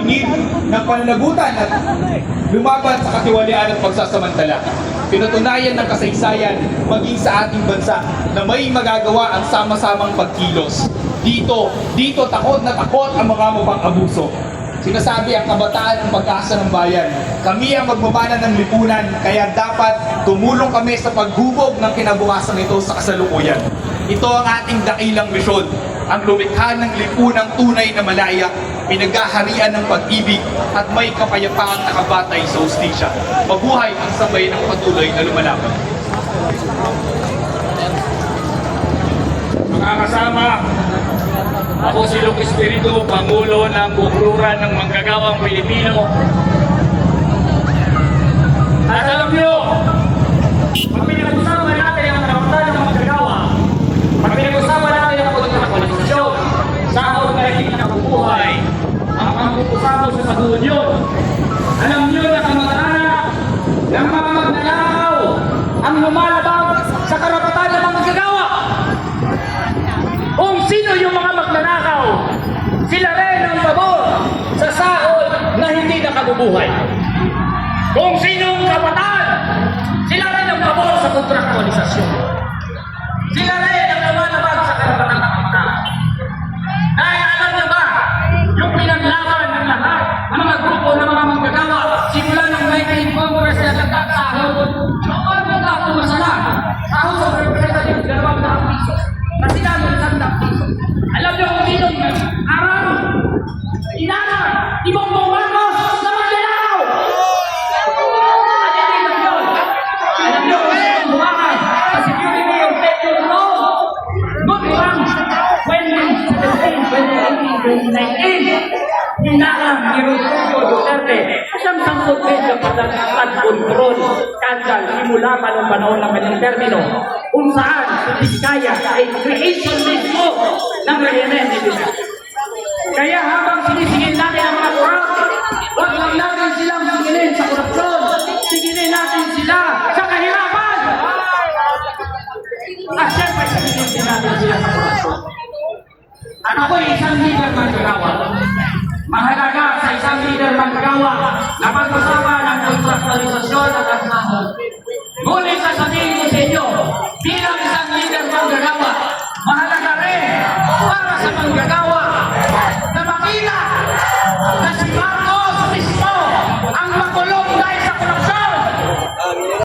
lingid ng pananagutan at lumaban sa katiwalian at pagsasamantala. Pinatunayan ng kasaysayan maging sa ating bansa na may magagawa ang sama-samang pagkilos. Dito takot na takot ang mga mapang-abuso. Sinasabi ang kabataan ang pag-asa ng bayan. Kami ang magmamana ng lipunan, kaya dapat tumulong kami sa paghubog ng kinabukasan nito sa kasalukuyan. Ito ang ating dakilang misyon, ang lumikha ng lipunang tunay na malaya, pinaghaharian ng pag-ibig at may kapayapaang nakabatay sa hustisya. Mabuhay ang sabay ng patuloy na lumalaban. Mga kasama, ako si Luke Espiritu, Pangulo ng Bukluran ng Manggagawang Pilipino. At alam nyo, pag pinag-usapan natin ang karapatan ng manggagawa, pag pinag-usapan natin ang pagkakalisasyon, sahod na hindi nakubuhay, ang pangkukusamo sa saguhon yun. Alam nyo na kamag-anak ng mga magnanakaw ang lumalabag sa karapatan ng manggagawa. Kung sino yung mga magnanakaw, sila rin ang pabor sa sahod na hindi nakabubuhay. Kung sinong kapatan, sila rin ang pabor sa kontraktualisasyon. Sila rin ang lumalabag sa karapatan ng kapatan. Dahil alam niyo ba, yung pinaglaban ng lahat, ang mga grupo ng mga manggagawa, simula ng 19 Congress na nagkakasahod, noon magkakuma sila. Sahod sa representative, 200 pesos. Kasi namin isang piso. Alam niyo kung sinong araw, inanan, ibang Marcos na magnanakaw! Alam niyo kung sinong bumakas sa security of Pedro Law, good lang, 2017, 2018, 2019, hinalang ni Rodrigo Duterte siyang sangkot sa pagkakatan kontrol skandal simula pa noong panahon ng kanyang termino kung saan si Vizcaya ay creation mismo ng rehimen ni Duterte. Kaya habang sinisingil natin ang mga korap, huwag lang natin silang singilin sa korupsyon, singilin natin sila sa kahirapan. At syempre singilin din natin sila sa korupsyon. At ako'y isang leader manggagawa. Mahalaga sa isang leader manggagawa na pag-usapan ng kontraktualisasyon at asahod. Ngunit sasabihin ko sa inyo,